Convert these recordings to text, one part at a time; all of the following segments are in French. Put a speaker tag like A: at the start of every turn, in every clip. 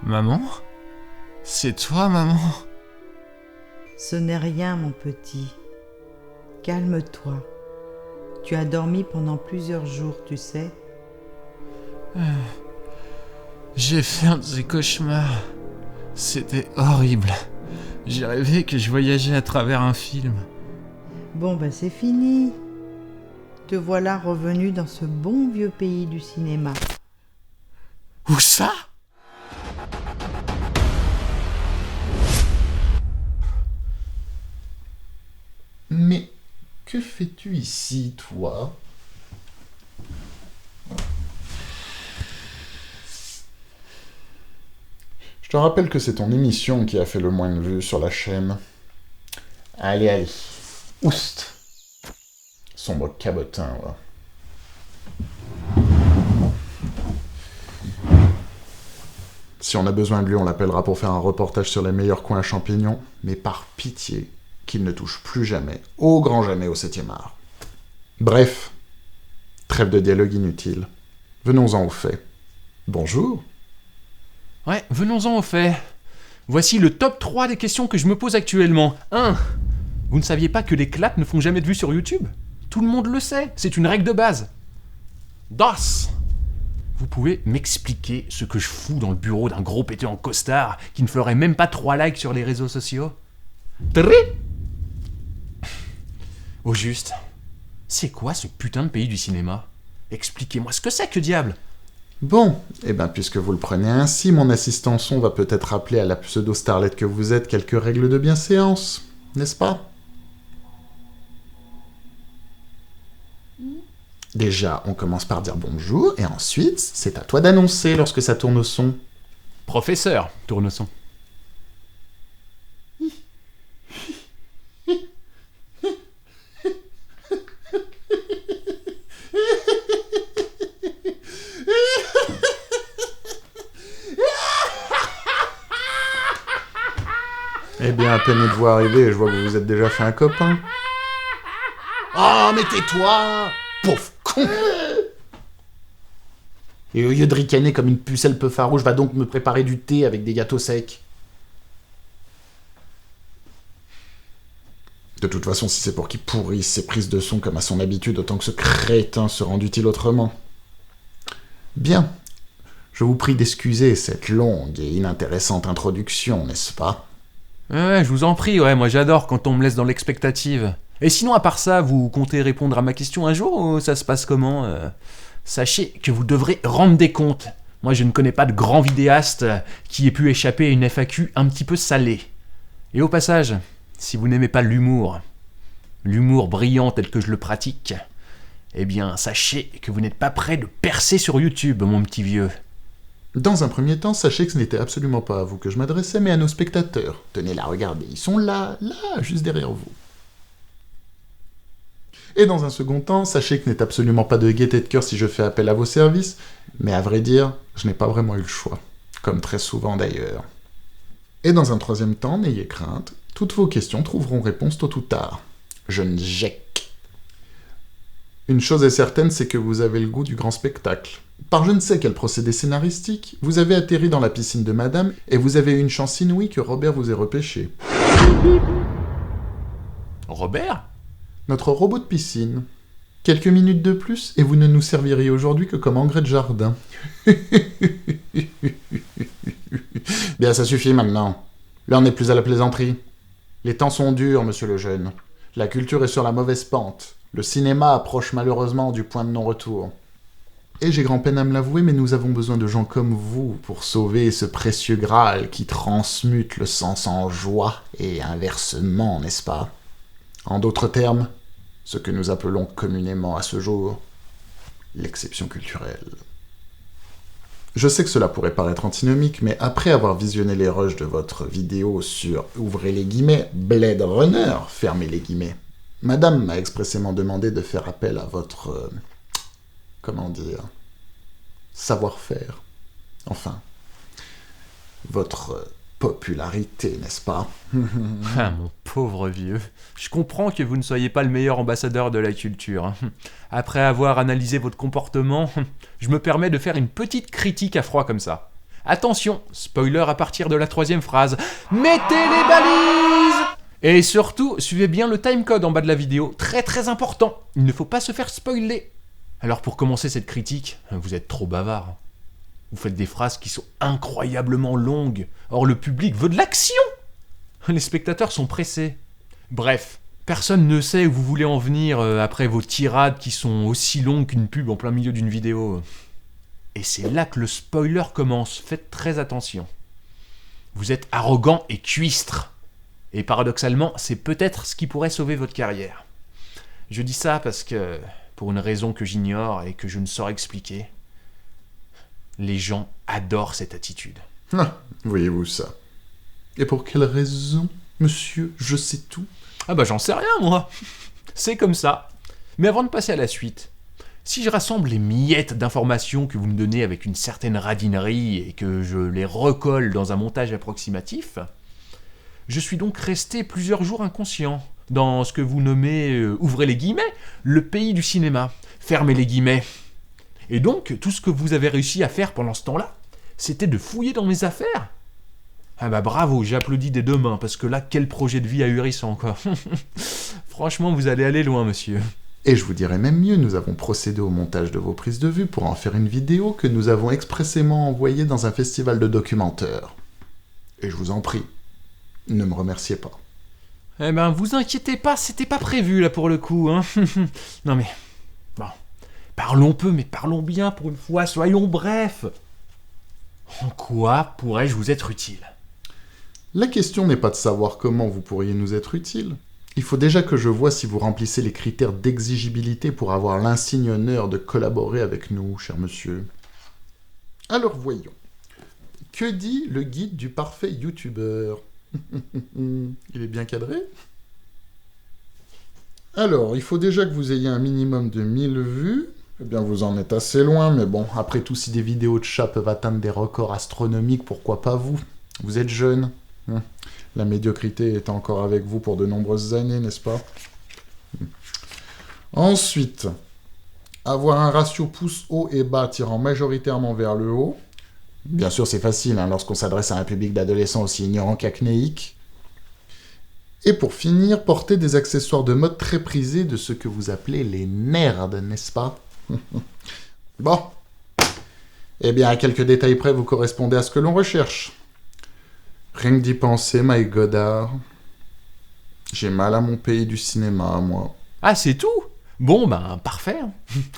A: Maman? C'est toi, maman?
B: Ce n'est rien, mon petit. Calme-toi. Tu as dormi pendant plusieurs jours, tu sais.
A: J'ai fait un de ces cauchemars. C'était horrible. J'ai rêvé que je voyageais à travers un film.
B: Bon, c'est fini. Te voilà revenu dans ce bon vieux pays du cinéma.
A: Où ça?
C: Mais que fais-tu ici, toi? Je te rappelle que c'est ton émission qui a fait le moins de vues sur la chaîne. Allez, oust! Sombre cabotin, va. Si on a besoin de lui, on l'appellera pour faire un reportage sur les meilleurs coins à champignons, mais par pitié, qu'il ne touche plus jamais, au grand jamais, au 7e art. Bref, trêve de dialogue inutile. Venons-en au fait. Bonjour.
A: Ouais, venons-en au fait. Voici le top 3 des questions que je me pose actuellement. 1. Vous ne saviez pas que les claps ne font jamais de vues sur YouTube? Tout le monde le sait, c'est une règle de base. 2. Vous pouvez m'expliquer ce que je fous dans le bureau d'un gros pété en costard qui ne ferait même pas 3 likes sur les réseaux sociaux? 3. Au juste, c'est quoi ce putain de pays du cinéma? Expliquez-moi ce que c'est, que diable?
C: Bon, puisque vous le prenez ainsi, mon assistant son va peut-être rappeler à la pseudo-starlette que vous êtes quelques règles de bienséance, n'est-ce pas? Déjà, on commence par dire bonjour, et ensuite, c'est à toi d'annoncer lorsque ça tourne au son.
A: Professeur, tournesson.
C: Eh bien, à peine de vous arriver, je vois que vous vous êtes déjà fait un copain. Oh, mais tais-toi! Pauvre con! Et au lieu de ricaner comme une pucelle peu farouche, va donc me préparer du thé avec des gâteaux secs. De toute façon, si c'est pour qu'il pourrisse ses prises de son comme à son habitude, autant que ce crétin se rende utile autrement. Bien. Je vous prie d'excuser cette longue et inintéressante introduction, n'est-ce pas?
A: Ouais, je vous en prie, ouais, moi j'adore quand on me laisse dans l'expectative. Et sinon, à part ça, vous comptez répondre à ma question un jour ou ça se passe comment? Sachez que vous devrez rendre des comptes. Moi, je ne connais pas de grand vidéaste qui ait pu échapper à une FAQ un petit peu salée. Et au passage, si vous n'aimez pas l'humour brillant tel que je le pratique, eh bien, sachez que vous n'êtes pas prêt de percer sur YouTube, mon petit vieux.
C: Dans un premier temps, sachez que ce n'était absolument pas à vous que je m'adressais, mais à nos spectateurs. Tenez-la, regardez, ils sont là, juste derrière vous. Et dans un second temps, sachez que ce n'est absolument pas de gaieté de cœur si je fais appel à vos services, mais à vrai dire, je n'ai pas vraiment eu le choix, comme très souvent d'ailleurs. Et dans un troisième temps, n'ayez crainte, toutes vos questions trouveront réponse tôt ou tard. Je ne jette. Une chose est certaine, c'est que vous avez le goût du grand spectacle. Par je ne sais quel procédé scénaristique, vous avez atterri dans la piscine de madame, et vous avez eu une chance inouïe que Robert vous ait repêché.
A: Robert?
C: Notre robot de piscine. Quelques minutes de plus, et vous ne nous serviriez aujourd'hui que comme engrais de jardin. Bien, ça suffit maintenant. L'heure n'est plus à la plaisanterie. Les temps sont durs, monsieur le jeune. La culture est sur la mauvaise pente. Le cinéma approche malheureusement du point de non-retour. Et j'ai grand-peine à me l'avouer, mais nous avons besoin de gens comme vous pour sauver ce précieux Graal qui transmute le sens en joie et inversement, n'est-ce pas? En d'autres termes, ce que nous appelons communément à ce jour l'exception culturelle. Je sais que cela pourrait paraître antinomique, mais après avoir visionné les rushs de votre vidéo sur, ouvrez les guillemets, Blade Runner, fermez les guillemets, madame m'a expressément demandé de faire appel à votre... savoir-faire. Enfin, votre popularité, n'est-ce pas?
A: Ah, mon pauvre vieux. Je comprends que vous ne soyez pas le meilleur ambassadeur de la culture. Après avoir analysé votre comportement, je me permets de faire une petite critique à froid comme ça. Attention, spoiler à partir de la 3e phrase. Mettez les balises! Et surtout, suivez bien le timecode en bas de la vidéo, très très important. Il ne faut pas se faire spoiler. Alors pour commencer cette critique, vous êtes trop bavard. Vous faites des phrases qui sont incroyablement longues. Or le public veut de l'action. Les spectateurs sont pressés. Bref, personne ne sait où vous voulez en venir après vos tirades qui sont aussi longues qu'une pub en plein milieu d'une vidéo. Et c'est là que le spoiler commence. Faites très attention. Vous êtes arrogant et cuistre. Et paradoxalement, c'est peut-être ce qui pourrait sauver votre carrière. Je dis ça parce que, pour une raison que j'ignore et que je ne saurais expliquer, les gens adorent cette attitude.
C: Ah, voyez-vous ça. Et pour quelle raison, monsieur, je sais tout?
A: Ah bah j'en sais rien, moi. C'est comme ça. Mais avant de passer à la suite, si je rassemble les miettes d'informations que vous me donnez avec une certaine radinerie et que je les recolle dans un montage approximatif, je suis donc resté plusieurs jours inconscient dans ce que vous nommez, ouvrez les guillemets, le pays du cinéma. Fermez les guillemets. Et donc, tout ce que vous avez réussi à faire pendant ce temps-là, c'était de fouiller dans mes affaires. Ah bah bravo, j'applaudis des 2 mains, parce que là, quel projet de vie ahurissant, quoi. Franchement, vous allez aller loin, monsieur.
C: Et je vous dirais même mieux, nous avons procédé au montage de vos prises de vue pour en faire une vidéo que nous avons expressément envoyée dans un festival de documentaires. Et je vous en prie, ne me remerciez pas.
A: Eh ben, vous inquiétez pas, c'était pas prévu, là, pour le coup, hein. Non mais... Bon. Parlons peu, mais parlons bien, pour une fois, soyons brefs. En quoi pourrais-je vous être utile?
C: La question n'est pas de savoir comment vous pourriez nous être utile. Il faut déjà que je vois si vous remplissez les critères d'exigibilité pour avoir l'insigne honneur de collaborer avec nous, cher monsieur. Alors voyons. Que dit le guide du parfait youtubeur? Il est bien cadré? Alors, il faut déjà que vous ayez un minimum de 1000 vues. Eh bien, vous en êtes assez loin, mais bon, après tout, si des vidéos de chats peuvent atteindre des records astronomiques, pourquoi pas vous? Vous êtes jeune. La médiocrité est encore avec vous pour de nombreuses années, n'est-ce pas? Ensuite, avoir un ratio pouce haut et bas tirant majoritairement vers le haut. Bien sûr, c'est facile lorsqu'on s'adresse à un public d'adolescents aussi ignorants qu'acnéiques. Et pour finir, porter des accessoires de mode très prisés de ce que vous appelez les nerds, n'est-ce pas? Bon. Eh bien, à quelques détails près, vous correspondez à ce que l'on recherche. Rien que d'y penser, my Godard. J'ai mal à mon pays du cinéma, moi.
A: Ah, c'est tout? Bon, ben, parfait.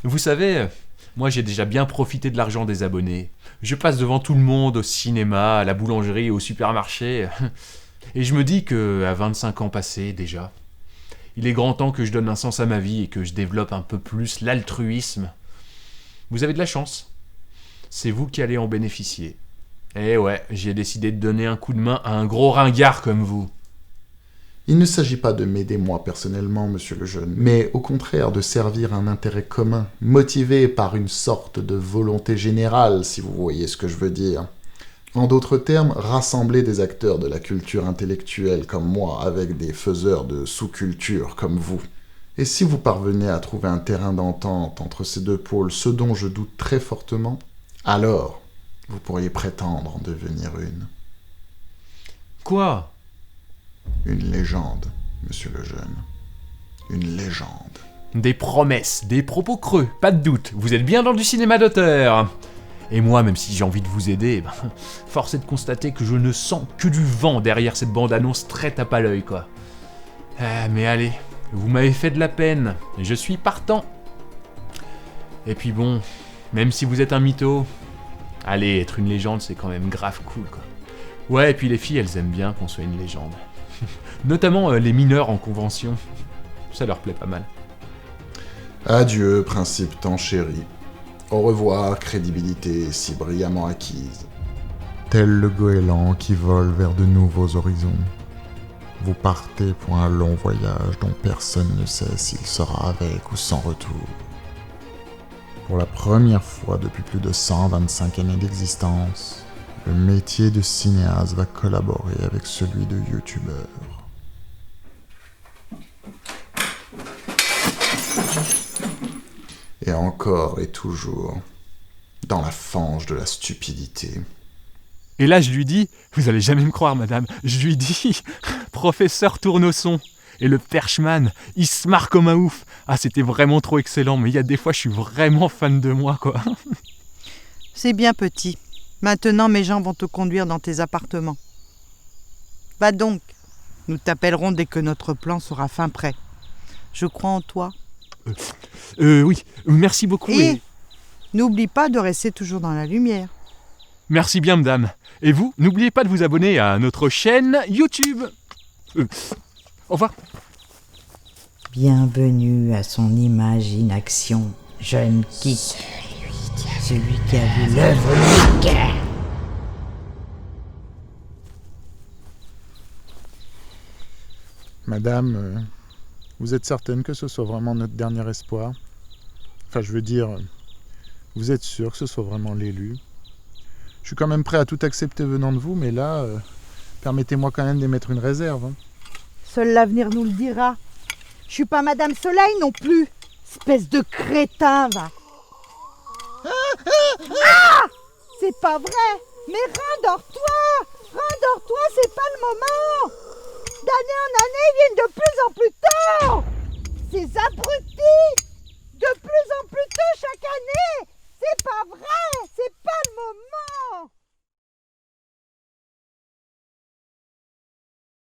A: Vous savez, moi j'ai déjà bien profité de l'argent des abonnés. Je passe devant tout le monde au cinéma, à la boulangerie, au supermarché. Et je me dis que, à 25 ans passés déjà, il est grand temps que je donne un sens à ma vie et que je développe un peu plus l'altruisme. Vous avez de la chance. C'est vous qui allez en bénéficier. Eh ouais, j'ai décidé de donner un coup de main à un gros ringard comme vous.
C: Il ne s'agit pas de m'aider moi personnellement, monsieur le jeune, mais au contraire de servir un intérêt commun, motivé par une sorte de volonté générale, si vous voyez ce que je veux dire. En d'autres termes, rassembler des acteurs de la culture intellectuelle comme moi avec des faiseurs de sous-culture comme vous. Et si vous parvenez à trouver un terrain d'entente entre ces deux pôles, ce dont je doute très fortement, alors vous pourriez prétendre en devenir une.
A: Quoi?
C: Une légende, monsieur le jeune. Une légende.
A: Des promesses, des propos creux, pas de doute. Vous êtes bien dans du cinéma d'auteur. Et moi, même si j'ai envie de vous aider, force est de constater que je ne sens que du vent derrière cette bande-annonce très tape à l'œil, quoi. Mais allez, vous m'avez fait de la peine, je suis partant. Et puis bon, même si vous êtes un mytho, allez, être une légende, c'est quand même grave cool, quoi. Ouais, et puis les filles, elles aiment bien qu'on soit une légende. Notamment les mineurs en convention. Ça leur plaît pas mal.
C: Adieu, principe tant chéri. Au revoir, crédibilité si brillamment acquise. Tel le goéland qui vole vers de nouveaux horizons. Vous partez pour un long voyage dont personne ne sait s'il sera avec ou sans retour. Pour la première fois depuis plus de 125 années d'existence, le métier de cinéaste va collaborer avec celui de youtubeur. Et encore et toujours, dans la fange de la stupidité,
A: Et là, je lui dis, vous allez jamais me croire, madame, je lui dis, professeur Tournesson. Et le perchman, il se marre comme un ouf. Ah, c'était vraiment trop excellent, mais il y a des fois, je suis vraiment fan de moi, quoi.
B: C'est bien petit. Maintenant, mes gens vont te conduire dans tes appartements. Va donc. Nous t'appellerons dès que notre plan sera fin prêt. Je crois en toi.
A: Oui, merci beaucoup.
B: Et n'oublie pas de rester toujours dans la lumière.
A: Merci bien, madame. Et vous, n'oubliez pas de vous abonner à notre chaîne YouTube. Au revoir.
B: Bienvenue à son image in action, jeune Kit. Celui qui a vu l'œuvre unique.
C: Madame, vous êtes certaine que ce soit vraiment notre dernier espoir? Enfin, je veux dire, vous êtes sûre que ce soit vraiment l'élu? Je suis quand même prêt à tout accepter venant de vous, mais là, permettez-moi quand même d'émettre une réserve. Hein.
B: Seul l'avenir nous le dira. Je suis pas Madame Soleil non plus. Espèce de crétin, va. Ah! C'est pas vrai. Mais rendors-toi. Rendors-toi, c'est pas le moment. D'année en année, ils viennent de plus en plus tôt. Ces abrutis. De plus en plus tôt chaque année. C'est pas vrai. C'est pas le moment.